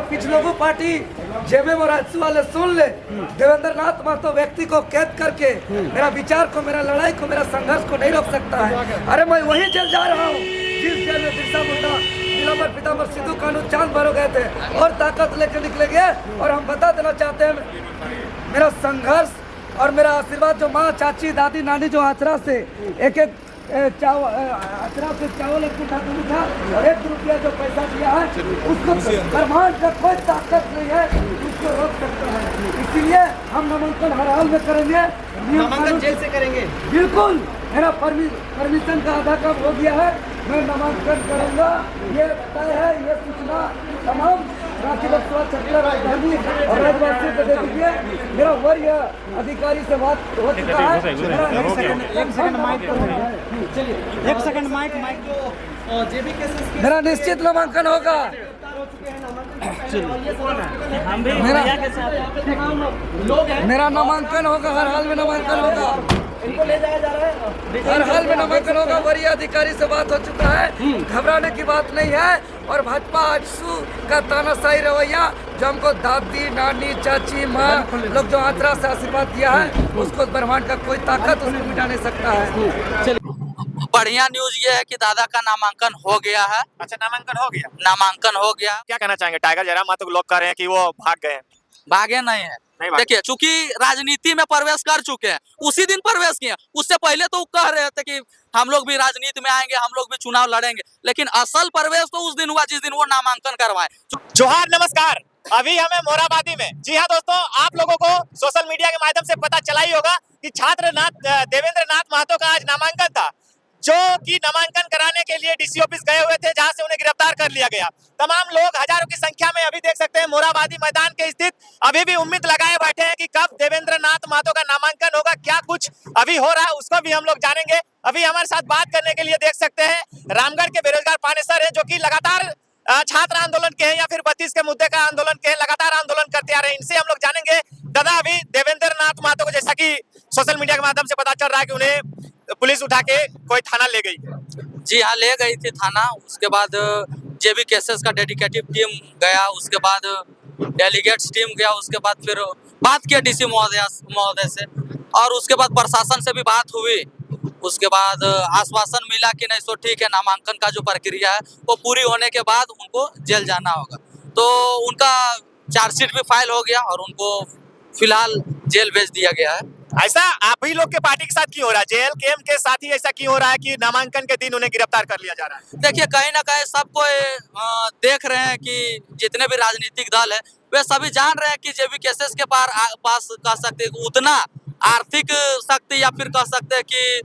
पिछ लोगों पार्टी जेबे में राजस्व वाले सुन ले, देवेंद्र नाथ महतो व्यक्ति को कैद करके मेरा विचार को, मेरा लड़ाई को, मेरा संघर्ष को नहीं रोक सकता है। अरे मैं वही जेल जा रहा हूँ जिस जेल में बिरसा मुंडा, नीलांबर पीताम्बर, सिद्धू कानू, चांद भरो गए थे और ताकत लेकर निकलेंगे। और हम बता देना चाहते हैं मेरा संघर्ष और मेरा आशीर्वाद जो माँ, चाची, दादी, नानी जो आचरा से एक एक आचरा से चावल एक उठा और 1 रुपया जो पैसा दिया है उसको ब्रह्मांड का कोई ताकत नहीं है उसको रोक सकता है। इसीलिए हम नामांकन हर हाल में करेंगे। नामांकन जेल से करेंगे? बिल्कुल, मेरा परमिशन का आधा कम हो गया है, मैं नामांकन करूंगा। ये तय है, ये सूचना तमाम रांची लोकसभा क्षेत्र राजधानी और राज्यवासियों को दे दीजिए। मेरा वरीय अधिकारी से बात हो चुका है। एक सेकंड माइक जो जेबी केसेस मेरा निश्चित नामांकन होगा। मेरा नामांकन होगा, हर हाल में नामांकन होगा, इनको ले जाया जा रहा है, हर हाल में नामांकन होगा। वरीय अधिकारी से बात हो चुका है, घबराने की बात नहीं है। और भाजपा आजसू का तानाशाही रवैया जो हमको दादी, नानी, चाची, माँ लोग जो आचरा से आशीर्वाद दिया है उसको ब्रह्मांड का कोई ताकत उसको मिटा नहीं सकता है। बढ़िया न्यूज ये है कि दादा का नामांकन हो गया है। अच्छा, नामांकन हो गया? नामांकन हो गया। क्या कहना चाहेंगे? टाइगर जयराम महतो लोग कह रहे हैं कि वो भाग गए हैं। भागे नहीं है। देखिए, चूंकि राजनीति में प्रवेश कर चुके हैं, उसी दिन प्रवेश किए। उससे पहले तो कह रहे थे कि हम लोग भी राजनीति में आएंगे, हम लोग भी चुनाव लड़ेंगे, लेकिन असल प्रवेश तो उस दिन हुआ जिस दिन वो नामांकन करवाए। जोहार, नमस्कार। अभी हमें मोराबादी में, जी हाँ दोस्तों, आप लोगों को सोशल मीडिया के माध्यम से पता चला ही होगा कि छात्र देवेंद्र नाथ महतो का आज नामांकन था, जो कि नामांकन कराने के लिए डीसी ऑफिस गए हुए थे, जहां से उन्हें गिरफ्तार कर लिया गया। तमाम लोग हजारों की संख्या में अभी देख सकते हैं मोराबादी मैदान के स्थित अभी भी उम्मीद लगाए बैठे हैं कि कब देवेंद्र नाथ महतो का नामांकन होगा। क्या कुछ अभी हो रहा है उसको भी हम लोग जानेंगे। अभी हमारे साथ बात करने के लिए देख सकते हैं रामगढ़ के बेरोजगार पानेसर है, जो कि लगातार छात्र आंदोलन के हैं या फिर 32 के मुद्दे का आंदोलन के हैं, लगातार आंदोलन करते आ रहे हैं। इनसे हम लोग जानेंगे। दादा, अभी देवेंद्र नाथ महतो को जैसा कि सोशल मीडिया के माध्यम से पता चल रहा है कि उन्हें पुलिस उठा के कोई थाना ले गई। जी हाँ, ले गई थी थाना। उसके बाद जेबी केसेस का डेडिकेटिव टीम गया, उसके बाद डेलीगेट्स टीम गया, उसके बाद फिर बात किया डीसी महोदय से, और उसके बाद प्रशासन से भी बात हुई। उसके बाद आश्वासन मिला कि नहीं सो ठीक है, नामांकन का जो प्रक्रिया है वो पूरी होने के बाद उनको जेल जाना होगा। तो उनका चार्जशीट भी फाइल हो गया और उनको फिलहाल जेल भेज दिया गया है। ऐसा आप ही लोग के पार्टी के साथ क्यों हो रहा है? जेएलकेएम के साथ ही ऐसा क्यों हो रहा है कि नामांकन के दिन उन्हें गिरफ्तार कर लिया जा रहा है? देखिए, कहीं ना कहीं सबको देख रहे हैं कि जितने भी राजनीतिक दल है वे सभी जान रहे हैं कि जेबी केसेस के पास कह सकते हैं उतना आर्थिक शक्ति या फिर कह सकते हैं कि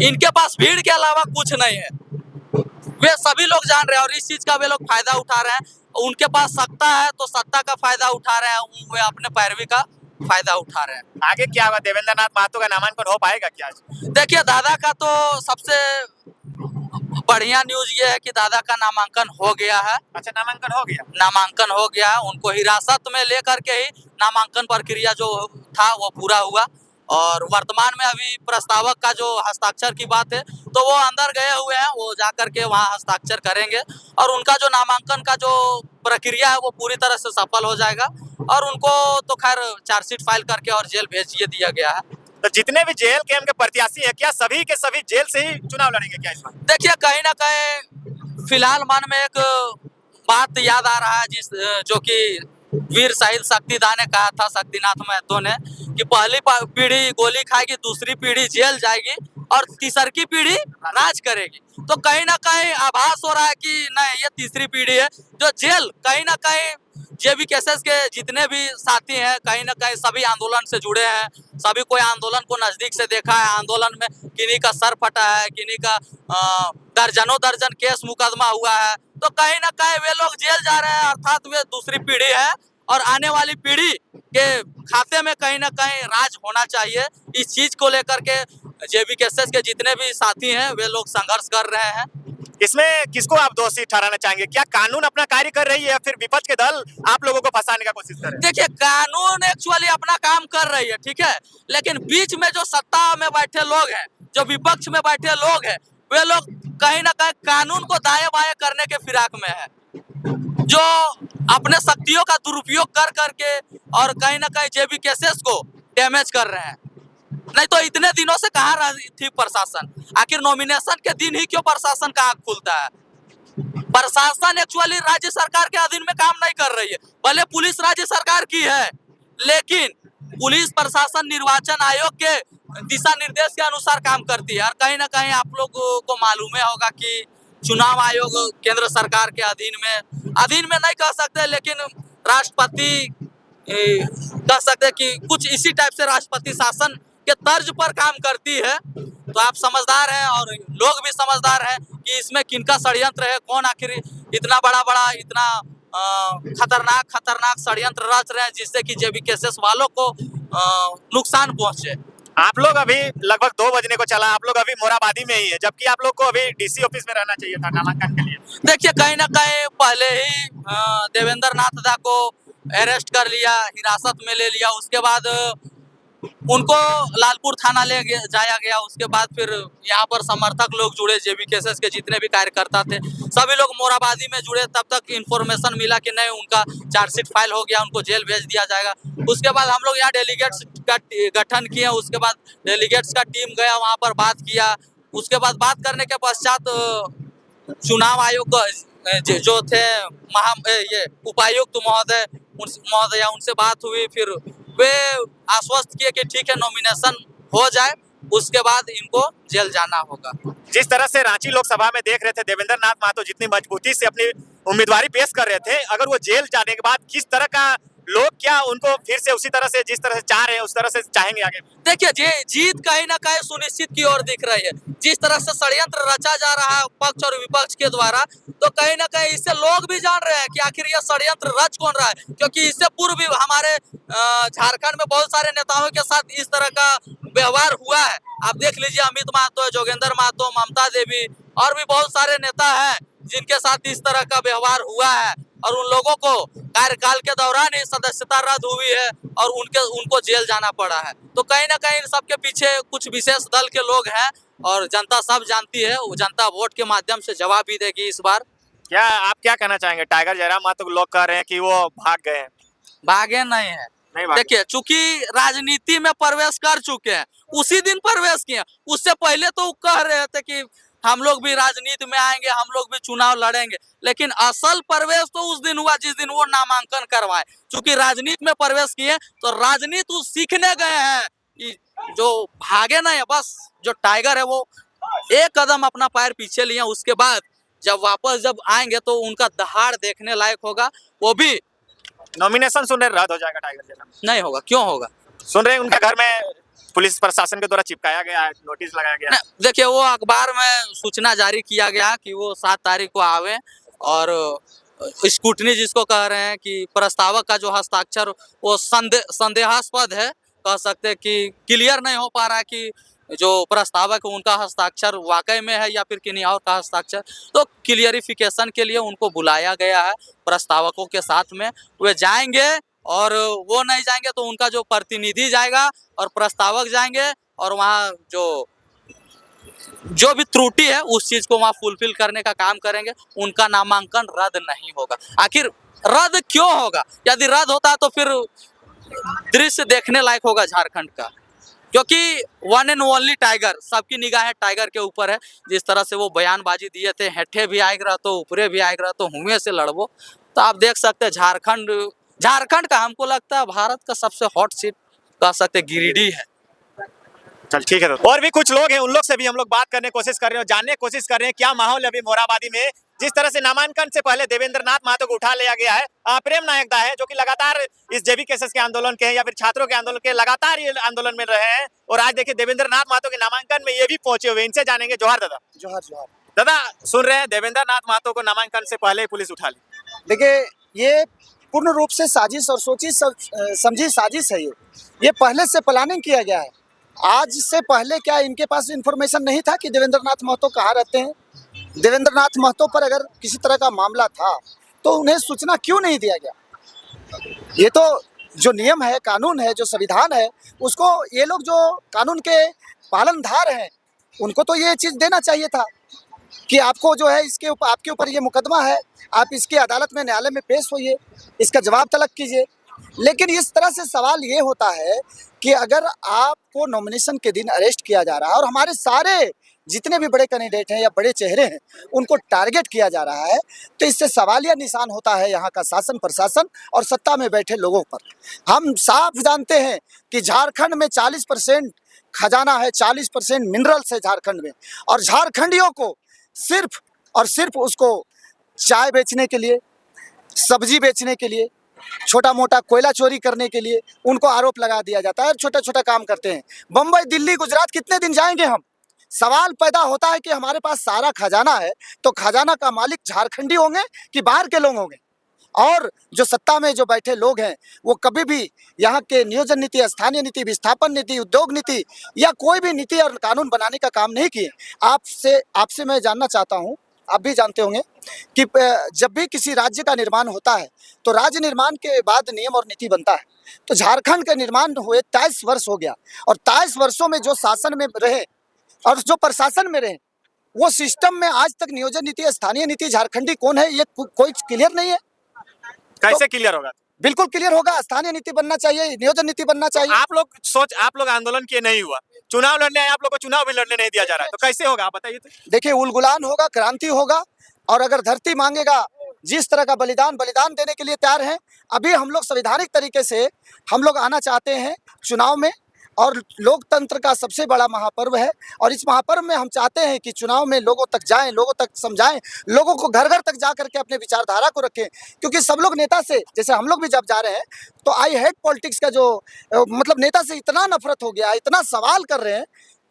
इनके पास भीड़ के अलावा कुछ नहीं है। वे सभी लोग जान रहे हैं और इस चीज का वे लोग फायदा उठा रहे हैं। उनके पास सत्ता है तो सत्ता का फायदा उठा रहे हैं, वे अपने पैरवी का फायदा उठा रहे हैं। आगे क्या होगा? देवेंद्र नाथ महतो का नामांकन हो पाएगा क्या आज? देखिए, दादा का तो सबसे बढ़िया न्यूज ये है कि दादा का नामांकन हो गया है। अच्छा, नामांकन हो गया? नामांकन हो गया है। उनको हिरासत में लेकर के ही नामांकन प्रक्रिया जो था वो पूरा हुआ, और वर्तमान में अभी प्रस्तावक का जो हस्ताक्षर की बात है तो वो अंदर गए हुए हैं, वो जाकर के वहाँ हस्ताक्षर करेंगे और उनका जो नामांकन का जो प्रक्रिया है वो पूरी तरह से सफल हो जाएगा। और उनको तो खैर चार्जशीट फाइल करके और जेल भेज दिया गया है। तो जितने भी जेएलकेएम के प्रत्याशी हैं, क्या सभी के सभी जेल से ही चुनाव लड़ेंगे क्या इस बार? देखिए, कहीं ना कहीं फिलहाल मन में एक बात याद आ रहा है जो कि वीर शहीद शक्तिदा ने कहा था, शक्तिनाथ महतो ने, कि पहली पीढ़ी गोली खाएगी, दूसरी पीढ़ी जेल जाएगी और तीसरी पीढ़ी राज करेगी। तो कहीं ना कहीं आभास हो रहा है कि नहीं, ये तीसरी पीढ़ी है जो जेल। कहीं ना कहीं जेबी केसेस के जितने भी साथी हैं कहीं ना कहीं सभी आंदोलन से जुड़े हैं, सभी कोई आंदोलन को नजदीक से देखा है। आंदोलन में किन्हीं का सर फटा है, किन्हीं का दर्जनों दर्जन केस मुकदमा हुआ है। तो कहीं ना कहीं वे लोग जेल जा रहे हैं, अर्थात वे दूसरी पीढ़ी है और आने वाली पीढ़ी के खाते में कहीं ना कहीं राज होना चाहिए। इस चीज को लेकर के जेबी केसेस के जितने भी साथी हैं वे लोग संघर्ष कर रहे हैं। इसमें किसको आप दोषी ठहराना चाहेंगे? क्या कानून अपना कार्य कर रही है या फिर विपक्ष के दल आप लोगों को फंसाने का कोशिश कर रहे हैं? देखिए, कानून एक्चुअली अपना काम कर रही है, ठीक है, लेकिन बीच में जो सत्ता में बैठे लोग हैं, जो विपक्ष में बैठे लोग हैं, वे लोग कहीं ना कहीं कानून को दाएं बाएं करने के फिराक में है। जो अपने शक्तियों का दुरुपयोग कर करके और कहीं ना कहीं जेबी केसेस को डैमेज कर रहे हैं। नहीं तो इतने दिनों से कहाँ रही थी प्रशासन? आखिर नॉमिनेशन के दिन ही क्यों प्रशासन का आंख खुलता है? प्रशासन एक्चुअली राज्य सरकार के अधीन में काम नहीं कर रही है। भले पुलिस राज्य सरकार की है, लेकिन पुलिस प्रशासन निर्वाचन आयोग के दिशा निर्देश के अनुसार काम करती है। और कहीं ना कहीं आप लोगों को मालूम होगा कि चुनाव आयोग केंद्र सरकार के अधीन में नहीं कह सकते, लेकिन राष्ट्रपति कह सकते हैं कि कुछ इसी टाइप से राष्ट्रपति शासन के तर्ज पर काम करती है। तो आप समझदार हैं और लोग भी समझदार हैं कि इसमें किनका षड्यंत्र है, कौन आखिर इतना बड़ा इतना खतरनाक षड्यंत्र रच रहे हैं जिससे कि जेबी केसेस वालों को नुकसान पहुंचे। आप लोग अभी लगभग 2 बजने को चला, आप लोग अभी मोराबादी में ही है, जबकि आप लोग को अभी डीसी ऑफिस में रहना चाहिए था नामांकन के लिए। देखिए, कहीं ना कहीं पहले ही देवेंद्र नाथ दा को अरेस्ट कर लिया, हिरासत में ले लिया। उसके बाद उनको लालपुर थाना जाया गया। उसके बाद फिर यहाँ पर समर्थक लोग जुड़े, जेबी केसेस के जितने भी कार्यकर्ता थे सभी लोग मोराबादी में जुड़े। तब तक इन्फॉर्मेशन मिला कि नहीं, उनका चार्जशीट फाइल हो गया, उनको जेल भेज दिया जाएगा। उसके बाद हम लोग यहाँ डेलीगेट्स का गठन किए। उसके बाद डेलीगेट्स का टीम गया, वहाँ पर बात किया। उसके बाद बात करने के पश्चात चुनाव आयोग जो थे ये उपायुक्त महोदया उनसे बात हुई। फिर वे आश्वस्त किए कि ठीक है, नॉमिनेशन हो जाए, उसके बाद इनको जेल जाना होगा। जिस तरह से रांची लोकसभा में देख रहे थे देवेंद्र नाथ महतो जितनी मजबूती से अपनी उम्मीदवारी पेश कर रहे थे, अगर वो जेल जाने के बाद किस तरह का लोग क्या उनको फिर से उसी तरह से जिस तरह से चाह रहे हैं उस तरह से चाहेंगे आगे? देखिए, जीत कहीं ना कहीं सुनिश्चित की ओर दिख रही है। जिस तरह से षड्यंत्र रचा जा रहा है पक्ष और विपक्ष के द्वारा, तो कहीं ना कहीं इससे लोग भी जान रहे हैं कि आखिर यह षड्यंत्र रच कौन रहा है। क्योंकि इससे पूर्व भी हमारे झारखंड में बहुत सारे नेताओं के साथ इस तरह का व्यवहार हुआ है। आप देख लीजिए, अमित महतो, जोगेंद्र महतो, ममता देवी और भी बहुत सारे नेता हैं जिनके साथ इस तरह का व्यवहार हुआ है। और उन लोगों को कार्यकाल के दौरान ही सदस्यता रद्द हुई है और उनको जेल जाना पड़ा है। तो कहीं ना कहीं इन सबके पीछे कुछ विशेष दल के लोग हैं और जनता सब जानती है। वो जनता वोट के माध्यम से जवाब भी देगी इस बार। क्या आप क्या कहना चाहेंगे? टाइगर जयराम महतो को लोग कह रहे हैं कि वो भाग गए हैं। भागे नहीं है। देखिए, चूंकि राजनीति में प्रवेश कर चुके हैं, उसी दिन प्रवेश किए। उससे पहले तो कह रहे थे कि हम लोग भी राजनीति में आएंगे, हम लोग भी चुनाव लड़ेंगे। लेकिन असल प्रवेश तो उस दिन हुआ जिस दिन वो नामांकन करवाए। चूंकि राजनीति में प्रवेश किए तो राजनीति सीखने गए हैं। जो भागे नहीं है, बस जो टाइगर है वो एक कदम अपना पैर पीछे लिए। उसके बाद जब आएंगे तो उनका दहाड़ देखने लायक होगा। वो भी नॉमिनेशन सुन रहे रद्द हो जाएगा टाइगर जयराम? नहीं होगा। क्यों होगा? सुन रहे उनके घर में पुलिस प्रशासन के द्वारा चिपकाया गया है, नोटिस लगाया गया है। देखिए, वो अखबार में सूचना जारी किया गया कि वो 7 तारीख को आवे और स्कूटनी जिसको कह रहे हैं कि प्रस्तावक का जो हस्ताक्षर वो संदेहास्पद है। कह सकते हैं कि क्लियर नहीं हो पा रहा है कि जो प्रस्तावक है उनका हस्ताक्षर वाकई में है या फिर किन्हीं और का हस्ताक्षर। तो क्लियरिफिकेशन के लिए उनको बुलाया गया है प्रस्तावकों के साथ में। वे जाएंगे और वो नहीं जाएंगे तो उनका जो प्रतिनिधि जाएगा और प्रस्तावक जाएंगे और वहाँ जो भी त्रुटि है उस चीज को वहाँ फुलफिल करने का काम करेंगे। उनका नामांकन रद्द नहीं होगा। आखिर रद्द क्यों होगा? यदि रद्द होता तो फिर दृश्य देखने लायक होगा झारखंड का। क्योंकि वन एंड ओनली टाइगर, सबकी निगाहें टाइगर के ऊपर है। जिस तरह से वो बयानबाजी दिए थे, हेठे भी आएग रहा तो ऊपरे भी आएग रहा तो हुए से लड़बो। तो आप देख सकते हैं झारखंड का हमको लगता है भारत का सबसे हॉट सीट कह सकते हैं गिरिडीह है। चल ठीक है। तो और भी कुछ लोग हैं, उन लोग से भी हम लोग बात करने की कोशिश कर रहे हैं, जानने की कोशिश कर रहे हैं क्या माहौल है अभी मोराबादी में। जिस तरह से नामांकन से पहले देवेंद्र नाथ महतो को उठा लिया गया है। प्रेम नायक दा है जो कि लगातार इस जेबी केसेस के आंदोलन के या फिर छात्रों के आंदोलन के लगातार ये आंदोलन में रहे हैं। और आज देखिए देवेंद्र नाथ महतो के नामांकन में ये भी पहुंचे हुए। इनसे जानेंगे। जोहार दादा। जोहार। दादा, सुन रहे हैं देवेंद्र नाथ महतो को नामांकन से पहले ही पुलिस उठा ली। देखिए, ये पूर्ण रूप से साजिश और सोची समझी साजिश है। ये पहले से प्लानिंग किया गया है। आज से पहले क्या इनके पास इन्फॉर्मेशन नहीं था कि देवेंद्र नाथ महतो कहाँ रहते हैं? देवेंद्र नाथ महतो पर अगर किसी तरह का मामला था तो उन्हें सूचना क्यों नहीं दिया गया? ये तो जो नियम है, कानून है, जो संविधान है, उसको ये लोग जो कानून के पालनधार हैं उनको तो ये चीज़ देना चाहिए था। कि आपको जो है इसके ऊपर, आपके ऊपर ये मुकदमा है, आप इसकी अदालत में, न्यायालय में पेश होइए, इसका जवाब तलब कीजिए। लेकिन इस तरह से सवाल ये होता है कि अगर आपको नॉमिनेशन के दिन अरेस्ट किया जा रहा है और हमारे सारे जितने भी बड़े कैंडिडेट हैं या बड़े चेहरे हैं उनको टारगेट किया जा रहा है, तो इससे सवालिया निशान होता है यहाँ का शासन प्रशासन और सत्ता में बैठे लोगों पर। हम साफ जानते हैं कि झारखंड में 40% खजाना है, 40% मिनरल्स है झारखंड में, और झारखंडियों को सिर्फ और सिर्फ उसको चाय बेचने के लिए, सब्जी बेचने के लिए, छोटा मोटा कोयला चोरी करने के लिए उनको आरोप लगा दिया जाता है और छोटा छोटा काम करते हैं। बम्बई, दिल्ली, गुजरात कितने दिन जाएंगे हम? सवाल पैदा होता है कि हमारे पास सारा खजाना है, तो खजाना का मालिक झारखंडी होंगे कि बाहर के लोग होंगे? और जो सत्ता में जो बैठे लोग हैं वो कभी भी यहाँ के नियोजन नीति, स्थानीय नीति, विस्थापन नीति, उद्योग नीति या कोई भी नीति और कानून बनाने का काम नहीं किए। आपसे मैं जानना चाहता हूँ, आप भी जानते होंगे कि जब भी किसी राज्य का निर्माण होता है तो राज्य निर्माण के बाद नियम और नीति बनता है। तो झारखंड का निर्माण हुए 23 वर्ष हो गया, और 23 वर्षों में जो शासन में रहे और जो प्रशासन में रहे, वो सिस्टम में आज तक नियोजन नीति, स्थानीय नीति, झारखंडी कौन है ये कोई क्लियर नहीं है। कैसे क्लियर होगा? बिल्कुल क्लियर होगा। स्थानीय नीति बनना चाहिए, नियोजन नीति बनना चाहिए। आप लोग आंदोलन किए, नहीं हुआ, चुनाव लड़ने आए, आप लोग को चुनाव भी लड़ने नहीं दिया जा रहा है, तो कैसे होगा आप बताइए? तो देखिए, उलगुलान होगा, क्रांति होगा, और अगर धरती मांगेगा, जिस तरह का बलिदान देने के लिए तैयार हैं। अभी हम लोग संवैधानिक तरीके से हम लोग आना चाहते हैं चुनाव में, और लोकतंत्र का सबसे बड़ा महापर्व है, और इस महापर्व में हम चाहते हैं कि चुनाव में लोगों तक जाएं, लोगों तक समझाएं, लोगों को घर घर तक जा करके अपने विचारधारा को रखें। क्योंकि सब लोग नेता से, जैसे हम लोग भी जब जा रहे हैं, तो आई हेट पॉलिटिक्स का जो मतलब नेता से इतना नफरत हो गया, इतना सवाल कर रहे हैं,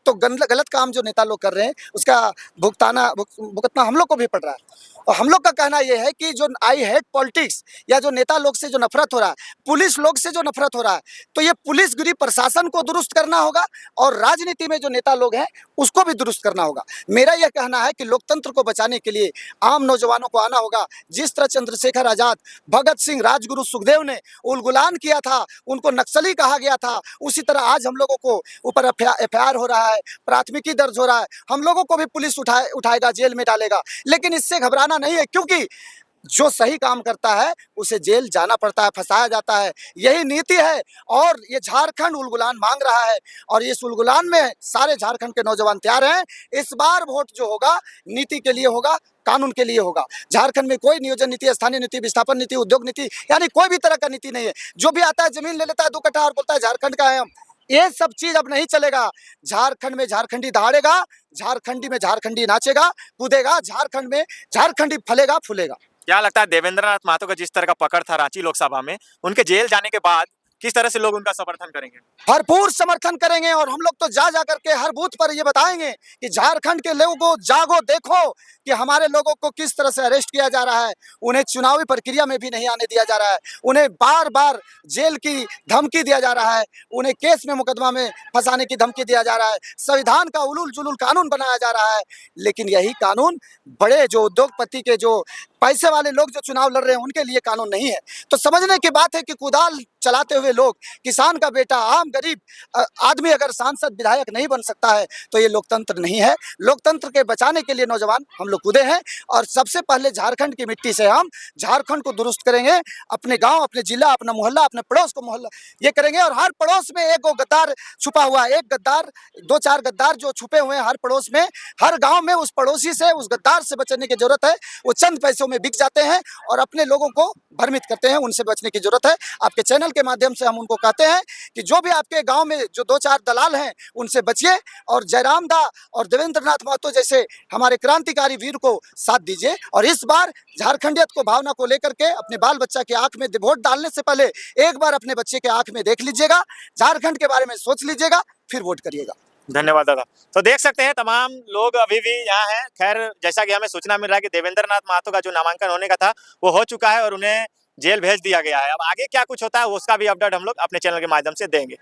तो गलत काम जो नेता लोग कर रहे हैं उसका भुगतना हम लोग को भी पड़ रहा है। और हम लोग का कहना यह है कि जो आई हेट पॉलिटिक्स या जो नेता लोग से जो नफरत हो रहा है, पुलिस लोग से जो नफरत हो रहा है, तो ये पुलिसगिरी प्रशासन को दुरुस्त करना होगा, और राजनीति में जो नेता लोग हैं उसको भी दुरुस्त करना होगा। मेरा यह कहना है कि लोकतंत्र को बचाने के लिए आम नौजवानों को आना होगा। जिस तरह चंद्रशेखर आजाद, भगत सिंह, राजगुरु सुखदेव ने उलगुलान किया था, उनको नक्सली कहा गया था, उसी तरह आज हम लोगों को ऊपर एफआईआर हो रहा है, प्राथमिकी दर्ज हो रहा है, हम लोगों को भी पुलिस उठाएगा, जेल में डालेगा। लेकिन इससे घबराना नहीं है, क्योंकि जो सही काम करता है उसे जेल जाना पड़ता है, फंसाया जाता है, यही नीति है। और ये झारखंड उलगुलान मांग रहा है, और इस उलगुलान में सारे झारखंड के नौजवान तैयार हैं। इस बार वोट जो होगा नीति के लिए होगा, कानून के लिए होगा। झारखंड में कोई नियोजन नीति, स्थानीय नीति, विस्थापन नीति, उद्योग नीति, यानी कोई भी तरह का नीति नहीं है। जो भी आता है जमीन ले लेता है 2 कट्ठा और बोलता है झारखंड का है हम, ये सब चीज अब नहीं चलेगा। झारखंड में झारखंडी दहाड़ेगा, झारखंडी में झारखंडी नाचेगा, कूदेगा, झारखंड में झारखंडी फलेगा फूलेगा। क्या लगता है देवेंद्र नाथ महतो का जिस तरह का पकड़ था रांची लोकसभा में, उनके जेल जाने के बाद किस तरह से लोग उनका समर्थन करेंगे? भरपूर समर्थन करेंगे, और हम लोग तो जा करके हर बूथ पर ये बताएंगे कि झारखंड के लोगों को जागो, देखो कि हमारे लोगों को किस तरह से अरेस्ट किया जा रहा है। उन्हें चुनावी प्रक्रिया में भी नहीं आने दिया जा रहा है, उन्हें बार बार जेल की धमकी दिया जा रहा है, उन्हें केस में, मुकदमा में फंसाने की धमकी दिया जा रहा है, संविधान का उलूल जुलूल कानून बनाया जा रहा है। लेकिन यही कानून बड़े जो उद्योगपति के, जो पैसे वाले लोग जो चुनाव लड़ रहे हैं, उनके लिए कानून नहीं है। तो समझने की बात है कि कुदाल चलाते हुए लोग, किसान का बेटा, आम गरीब आदमी अगर सांसद विधायक नहीं बन सकता है तो ये लोकतंत्र नहीं है। लोकतंत्र के बचाने के लिए नौजवान हम लोग कूदे हैं, और सबसे पहले झारखंड की मिट्टी से हम झारखंड को दुरुस्त करेंगे। अपने गांव, अपने जिला, अपना मोहल्ला, अपने पड़ोस को मोहल्ला ये करेंगे। और हर पड़ोस में एक गद्दार छुपा हुआ है, एक गद्दार, 2-4 गद्दार जो छुपे हुए हैं हर पड़ोस में, हर गाँव में। उस पड़ोसी से, उस गद्दार से बचने की जरूरत है। वो चंद पैसों में बिक जाते हैं और अपने लोगों को भ्रमित करते हैं, उनसे बचने की जरूरत है। आपके चैनल के माध्यम से हम उनको कहते हैं कि जो भी आपके गांव में जो 2-4 दलाल हैं उनसे बचिए, और जयराम दा और देवेंद्र नाथ महतो जैसे हमारे क्रांतिकारी वीर को साथ दीजिए। और इस बार झारखंडियत को, भावना को लेकर के अपने बाल बच्चा की आंख में वोट डालने से पहले एक बार अपने बच्चे के आंख में देख लीजिएगा, झारखंड के बारे में सोच लीजिएगा, फिर वोट करिएगा। धन्यवाद दादा। तो देख सकते हैं तमाम लोग अभी भी यहाँ हैं। खैर, जैसा कि हमें सूचना मिल रहा है कि देवेंद्र नाथ महतो का जो नामांकन होने का था वो हो चुका है और उन्हें जेल भेज दिया गया है। अब आगे क्या कुछ होता है उसका भी अपडेट हम लोग अपने चैनल के माध्यम से देंगे।